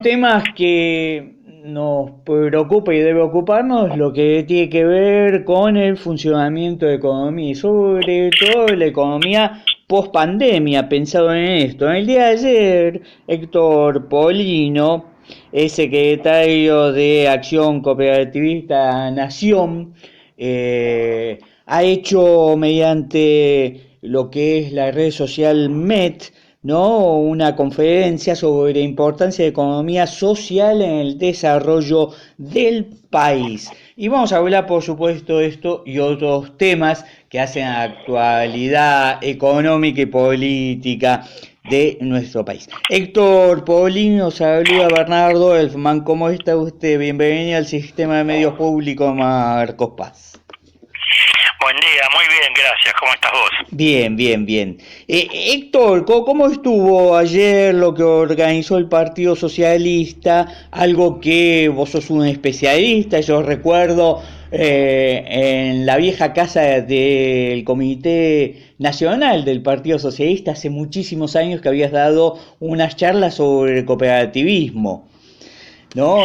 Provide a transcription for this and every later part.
temas que nos preocupa y debe ocuparnos lo que tiene que ver con el funcionamiento de la economía y sobre todo la economía post pandemia, pensado en esto. En el día de ayer, Héctor Polino, el secretario de Acción Cooperativista Nación, ha hecho mediante lo que es la red social MET, ¿no? Una conferencia sobre la importancia de economía social en el desarrollo del país. Y vamos a hablar, por supuesto, de esto y otros temas que hacen a la actualidad económica y política de nuestro país. Héctor Paulino, saluda Bernardo Elfman. ¿Cómo está usted? Bienvenido al Sistema de Medios Públicos Marcos Paz. Buen día, muy bien, gracias. ¿Cómo estás vos? Bien, bien, bien. Héctor, ¿cómo estuvo ayer lo que organizó el Partido Socialista? Algo que vos sos un especialista, yo recuerdo en la vieja casa del Comité Nacional del Partido Socialista hace muchísimos años que habías dado unas charlas sobre el cooperativismo, ¿no?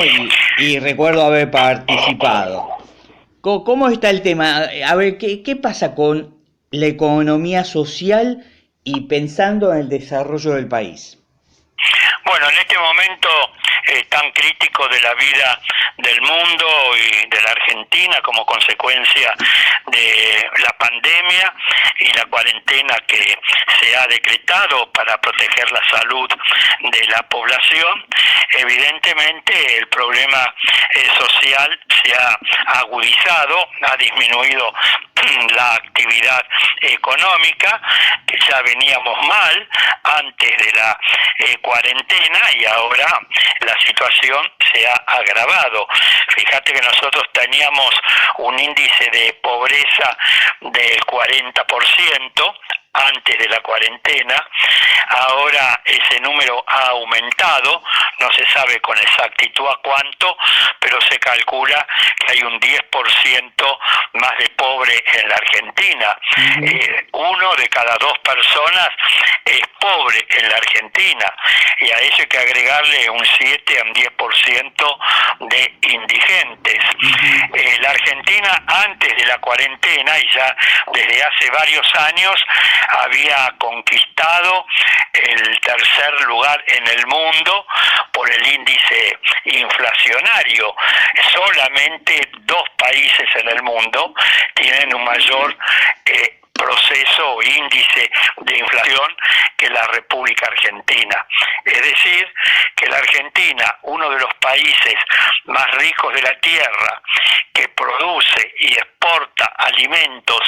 Y recuerdo haber participado. ¿Cómo está el tema? A ver, ¿qué pasa con la economía social y pensando en el desarrollo del país? Bueno, en este momento tan crítico de la vida del mundo y de la Argentina como consecuencia de la pandemia y la cuarentena que se ha decretado para proteger la salud de la población, evidentemente el problema social se ha agudizado, ha disminuido la actividad económica, que ya veníamos mal antes de la cuarentena y ahora la situación se ha agravado. Fíjate que nosotros teníamos un índice de pobreza del 40% antes de la cuarentena, ahora ese número ha aumentado, no se sabe con exactitud a cuánto, pero se calcula que hay un 10% más de pobres en la Argentina. Uno de cada dos personas es pobre en la Argentina, y a eso hay que agregarle un 7 a un 10% de indigentes. La Argentina antes de la cuarentena, y ya desde hace varios años, había conquistado el tercer lugar en el mundo por el índice inflacionario. Solamente 2 países en el mundo tienen un mayor proceso o índice de inflación que la República Argentina. Es decir, que la Argentina, uno de los países más ricos de la tierra, que produce y exporta alimentos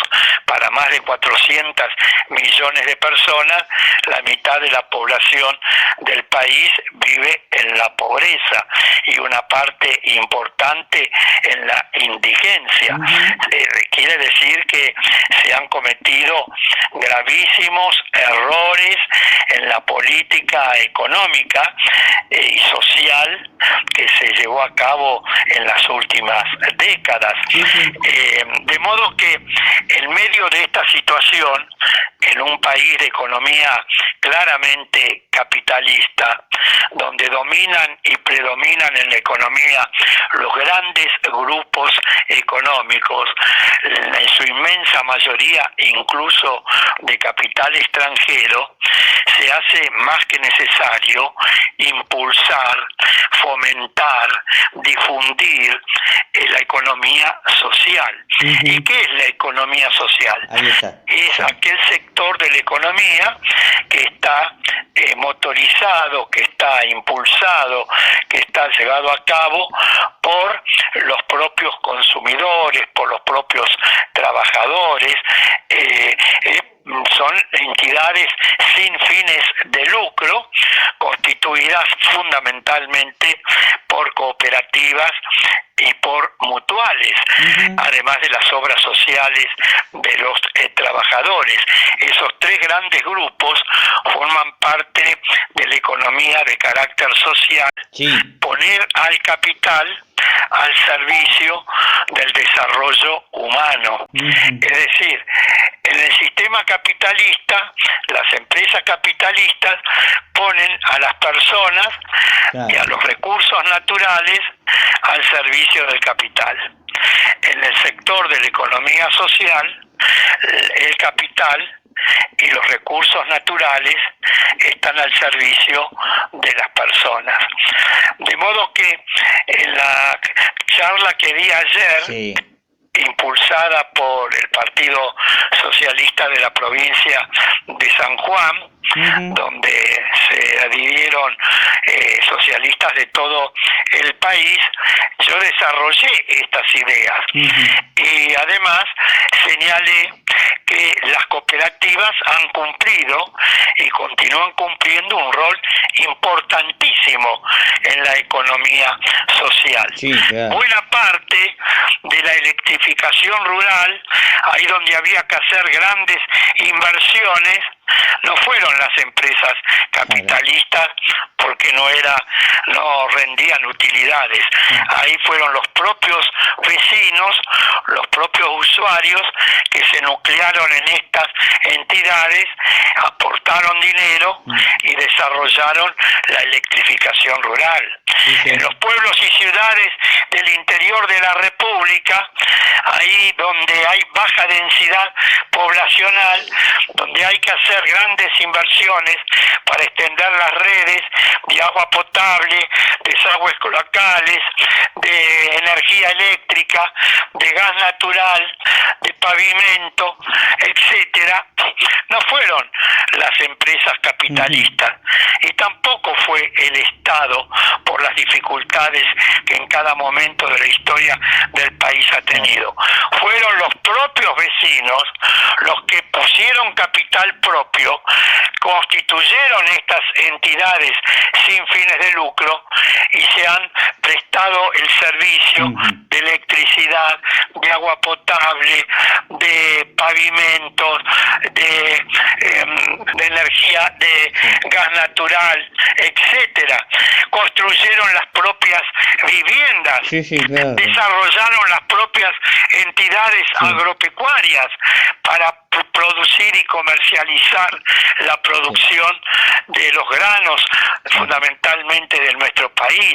para más de 400 millones de personas, la mitad de la población del país vive en la pobreza y una parte importante en la indigencia. Quiere decir que se han cometido gravísimos errores en la política económica y social que se llevó a cabo en las últimas décadas. De modo que en medio de esta situación, en un país de economía claramente capitalista, donde dominan y predominan en la economía los grandes grupos económicos, en su inmensa mayoría incluso de capital extranjero, se hace más que necesario impulsar, fomentar, difundir la economía social. ¿Y qué es la economía social? Es aquel sector de la economía que está motorizado, que está impulsado, que está llevado a cabo por los propios consumidores, por los propios trabajadores. Son entidades sin fines de lucro, constituidas fundamentalmente por cooperativas y por mutuales, además de las obras sociales de los trabajadores. Esos 3 grandes grupos forman parte de la economía de carácter social. Poner al capital al servicio del desarrollo humano. Es decir, en el sistema capitalista, las empresas capitalistas ponen a las personas y a los recursos naturales al servicio del capital. En el sector de la economía social, el capital y los recursos naturales están al servicio de las personas. De modo que en la charla que di ayer, impulsada por el Partido Socialista de la provincia de San Juan, donde se adhirieron socialistas de todo el país, yo desarrollé estas ideas y además señalé que las cooperativas han cumplido y continúan cumpliendo un rol importantísimo en la economía social. Buena parte de la electrificación rural, ahí donde había que hacer grandes inversiones, no fueron las empresas capitalistas porque no rendían utilidades. Ahí fueron los propios vecinos, los propios usuarios que se nuclearon en estas entidades, aportaron dinero y desarrollaron la electrificación rural. En los pueblos y ciudades del interior de la República, ahí donde hay baja densidad poblacional, donde hay que hacer grandes inversiones para extender las redes de agua potable, desagües cloacales, de energía eléctrica, de gas natural, de pavimento, etcétera, no fueron las empresas capitalistas y tampoco fue el Estado por las dificultades que en cada momento de la historia del país ha tenido. Fueron los propios vecinos los que pusieron capital propio, constituyeron estas entidades sin fines de lucro y se han prestado el servicio de electricidad, de agua potable, de pavimentos, de energía, de gas natural, etcétera. Construyeron las propias viviendas, desarrollaron las propias entidades agropecuarias para producir y comercializar la producción de los granos, fundamentalmente de nuestro país.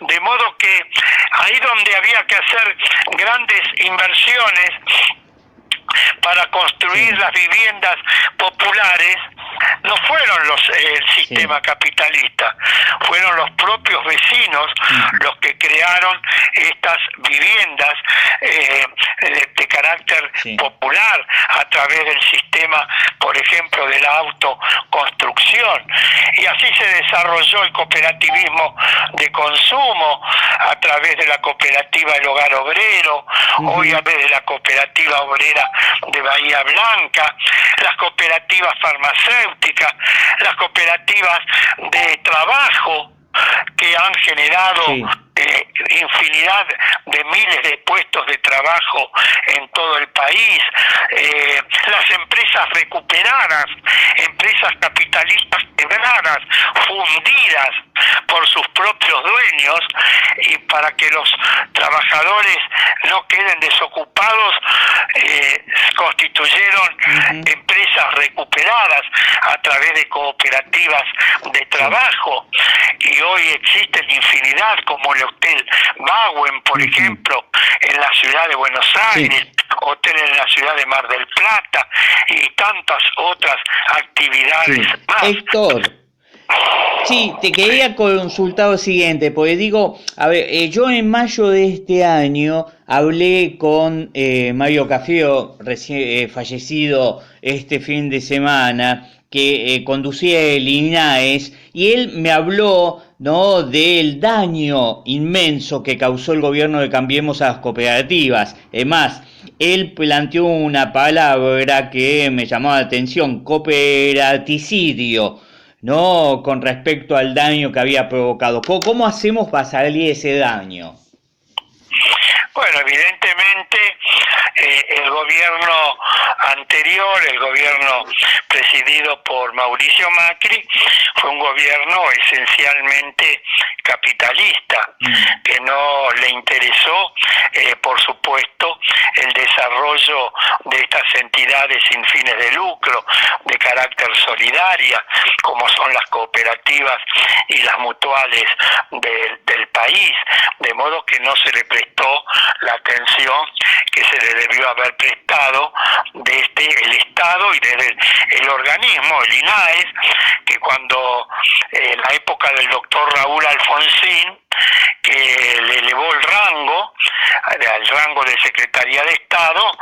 De modo que ahí donde había que hacer grandes inversiones para construir las viviendas populares, no fueron el sistema capitalista, fueron los propios vecinos los que crearon estas viviendas de carácter popular a través del sistema, por ejemplo, de la autoconstrucción. Y así se desarrolló el cooperativismo de consumo a través de la cooperativa El Hogar Obrero, hoy a través de la cooperativa obrera de Bahía Blanca, las cooperativas farmacéuticas, las cooperativas de trabajo que han generado infinidad de miles de puestos de trabajo en todo el país, las empresas recuperadas, empresas capitalistas quebradas, fundidas por sus propios dueños, y para que los trabajadores no queden desocupados, constituyeron empresas recuperadas a través de cooperativas de trabajo, y hoy existen infinidad como el Hotel Baguen, por ejemplo, en la ciudad de Buenos Aires, hoteles en la ciudad de Mar del Plata y tantas otras actividades más. Héctor, te quería consultar lo siguiente, porque digo, a ver, yo en mayo de este año hablé con Mario Cafiero, recién fallecido este fin de semana, que conducía el INAES, y él me habló, ¿no?, del daño inmenso que causó el gobierno de Cambiemos a las cooperativas. Es más, él planteó una palabra que me llamó la atención: cooperaticidio, ¿no?, con respecto al daño que había provocado. ¿Cómo hacemos para salir ese daño? Bueno, evidentemente el gobierno gobierno anterior, el gobierno presidido por Mauricio Macri, fue un gobierno esencialmente capitalista, que no le interesó, por supuesto, el desarrollo de estas entidades sin fines de lucro, de carácter solidaria, como son las cooperativas y las mutuales del país, de modo que no se le prestó la atención que se le debió haber prestado desde el Estado y desde el organismo, el INAES, que cuando en la época del doctor Raúl Alfonsín, que le elevó el rango, al rango de Secretaría de Estado,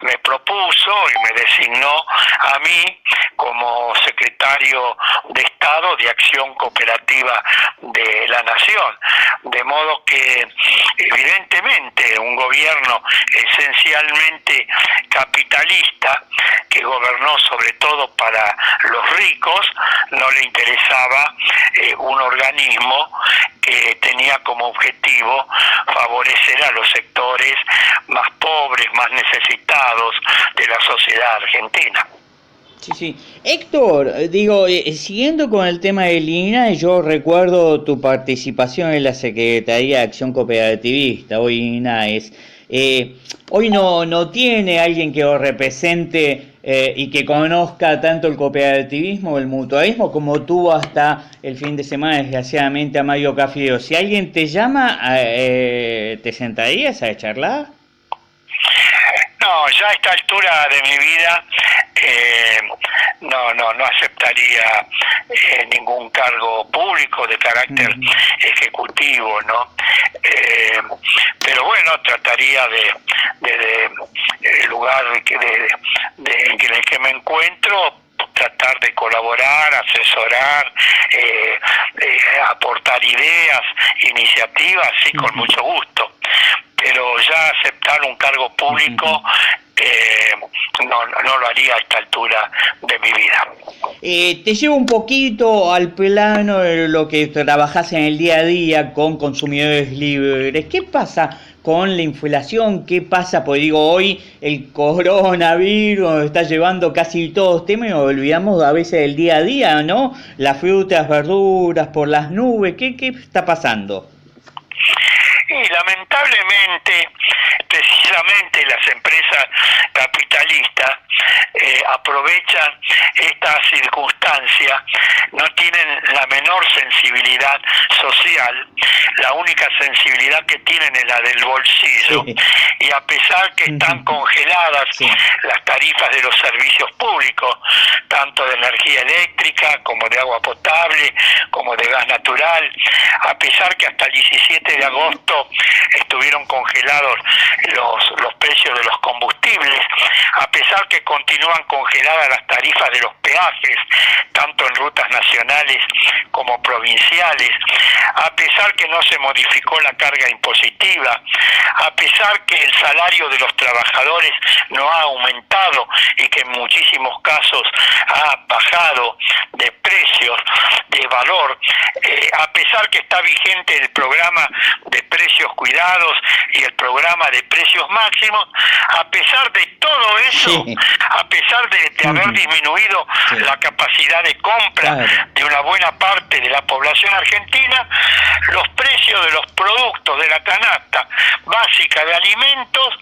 me propuso y me designó a mí como secretario de Estado de Acción Cooperativa de la Nación. De modo que, evidentemente, un gobierno esencialmente capitalista, que gobernó sobre todo para los ricos, no le interesaba un organismo que tenía como objetivo favorecer a los sectores más pobres, más necesitados de la sociedad argentina. Sí, sí. Héctor, digo, siguiendo con el tema del INAE, yo recuerdo tu participación en la Secretaría de Acción Cooperativista, hoy INAES. Hoy no tiene alguien que lo represente y que conozca tanto el cooperativismo o el mutualismo como tuvo hasta el fin de semana, desgraciadamente, a Mario Cafiero. Si alguien te llama, ¿te sentarías a charlar? No, ya a esta altura de mi vida no aceptaría ningún cargo público de carácter ejecutivo, ¿no? Pero bueno, trataría de el lugar en el que me encuentro, tratar de colaborar, asesorar, aportar ideas, iniciativas, sí, con mucho gusto. Pero ya aceptar un cargo público no lo haría a esta altura de mi vida. Te llevo un poquito al plano de lo que trabajás en el día a día con consumidores libres. ¿Qué pasa con la inflación? ¿Qué pasa? Pues digo, hoy el coronavirus nos está llevando casi todos temas y nos olvidamos a veces del día a día, ¿no? Las frutas, verduras, por las nubes. ¿Qué está pasando? Y lamentablemente, precisamente las empresas capitalistas aprovechan esta circunstancia, no tienen la menor sensibilidad social, la única sensibilidad que tienen es la del bolsillo, sí. Y a pesar que están congeladas las tarifas de los servicios públicos, tanto de energía eléctrica como de agua potable, como de gas natural, a pesar que hasta el 17 de agosto estuvieron congelados los precios de los combustibles, a pesar que continúan congeladas las tarifas de los peajes, tanto en rutas nacionales como provinciales, a pesar que no se modificó la carga impositiva, a pesar que el salario de los trabajadores no ha aumentado y que en muchísimos casos ha bajado de precios, de valor, a pesar que está vigente el programa de precios cuidados y el programa de precios máximos, a pesar de todo eso, a pesar de haber disminuido la capacidad de compra de una buena parte de la población argentina, los precios de los productos de la canasta básica de alimentos,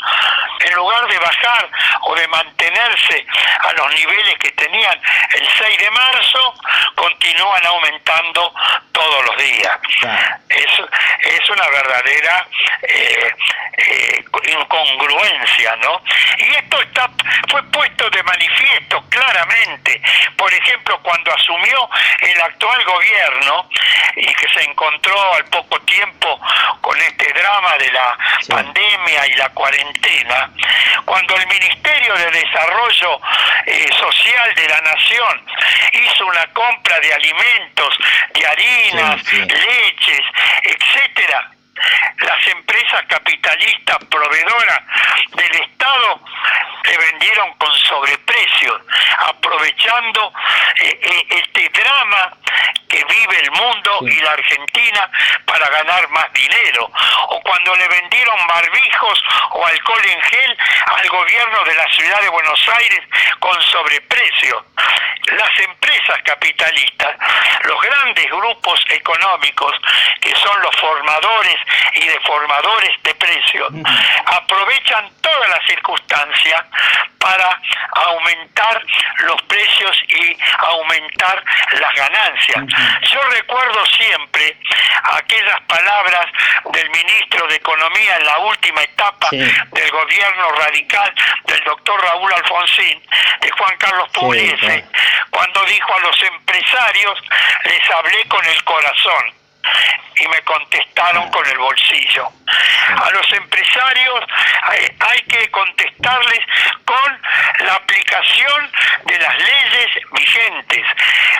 en lugar de bajar o de mantenerse a los niveles que tenían el 6 de marzo, continúan aumentando todos los días. Es una verdadera incongruencia, ¿no? Y esto fue puesto de manifiesto claramente, por ejemplo, cuando asumió el actual gobierno y que se encontró al poco tiempo con este drama de la pandemia y la cuarentena, cuando el Ministerio de Desarrollo Social de la Nación hizo una compra de alimentos, de harinas, leches, etcétera, las empresas capitalistas proveedoras del Estado se vendieron con sobreprecios, aprovechando este drama que vive el mundo y la Argentina para para ganar más dinero, o cuando le vendieron barbijos o alcohol en gel al gobierno de la ciudad de Buenos Aires con sobreprecio. Las empresas capitalistas, los grandes grupos económicos que son los formadores y deformadores de precios, aprovechan todas las circunstancias para aumentar los precios y aumentar las ganancias. Yo recuerdo siempre aquellas palabras del ministro de Economía en la última etapa del gobierno radical del doctor Raúl Alfonsín, de Juan Carlos Pugliese, cuando dijo: a los empresarios les hablé con el corazón y me contestaron con el bolsillo. A los empresarios hay que contestarles con la aplicación de las leyes vigentes.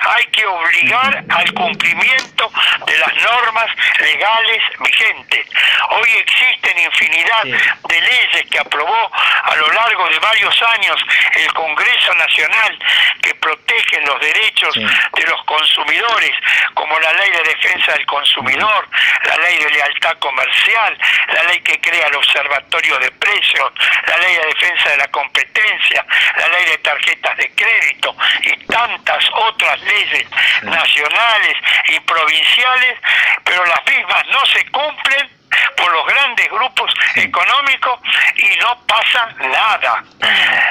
Hay que obligar al cumplimiento de las normas legales vigentes. Hoy existen infinidad de leyes que aprobó a lo largo de varios años el Congreso Nacional que protegen los derechos de los consumidores, como la Ley de Defensa del Consumidor, la Ley de Lealtad Comercial, la ley que crea el Observatorio de Precios, la Ley de Defensa de la Competencia, la Ley de Tarjetas de Crédito y tantas otras leyes nacionales y provinciales, pero las mismas no se cumplen por los grandes grupos económicos y no pasa nada.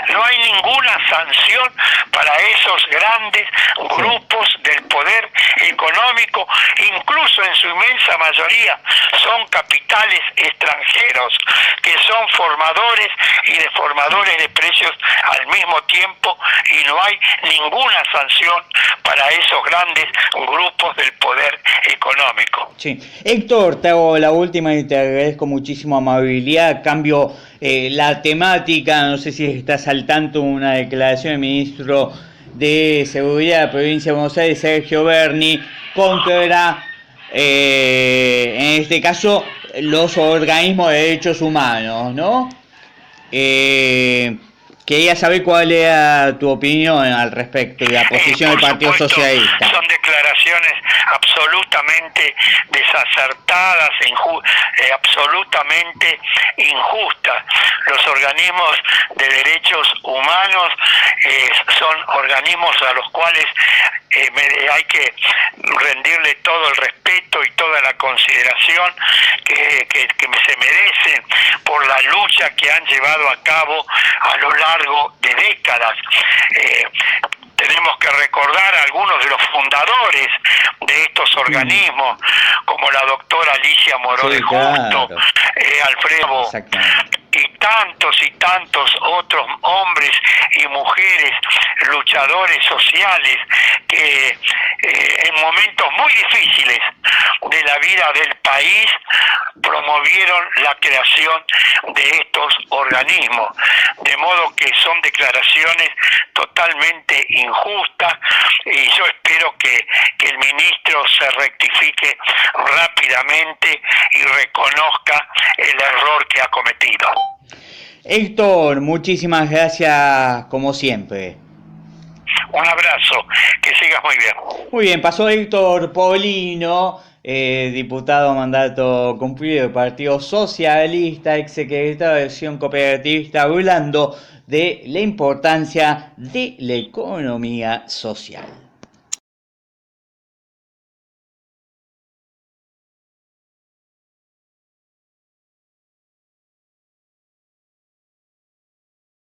No hay ninguna sanción para esos grandes grupos del poder económico, incluso en su inmensa mayoría son capitales extranjeros que son formadores y deformadores de precios al mismo tiempo, y no hay ninguna sanción para esos grandes grupos del poder económico. Sí. Héctor, te hago la última y te agradezco muchísimo amabilidad. Cambio la temática, no sé si estás al tanto de una declaración del ministro de Seguridad de la provincia de Buenos Aires, Sergio Berni, contra, en este caso, los organismos de derechos humanos, ¿no? Quería saber cuál era tu opinión al respecto de la posición del Partido Socialista. Son declaraciones absolutamente desacertadas, absolutamente injustas. Los organismos de derechos humanos son organismos a los cuales hay que rendirle todo el respeto y toda la consideración que se merecen por la lucha que han llevado a cabo a lo largo de décadas. Tenemos que recordar a algunos de los fundadores de estos organismos, como la doctora Alicia Moró de Justo, Alfredo, y tantos otros hombres y mujeres luchadores sociales que en momentos muy difíciles de la vida del país promovieron la creación de estos organismos, de modo que son declaraciones totalmente injustas, y yo espero que el ministro se rectifique rápidamente y reconozca el error que ha cometido. Héctor, muchísimas gracias como siempre. Un abrazo, que sigas muy bien. Muy bien, pasó Héctor Polino, diputado mandato cumplido del Partido Socialista, exsecretario de Acción Cooperativista, hablando de la importancia de la economía social.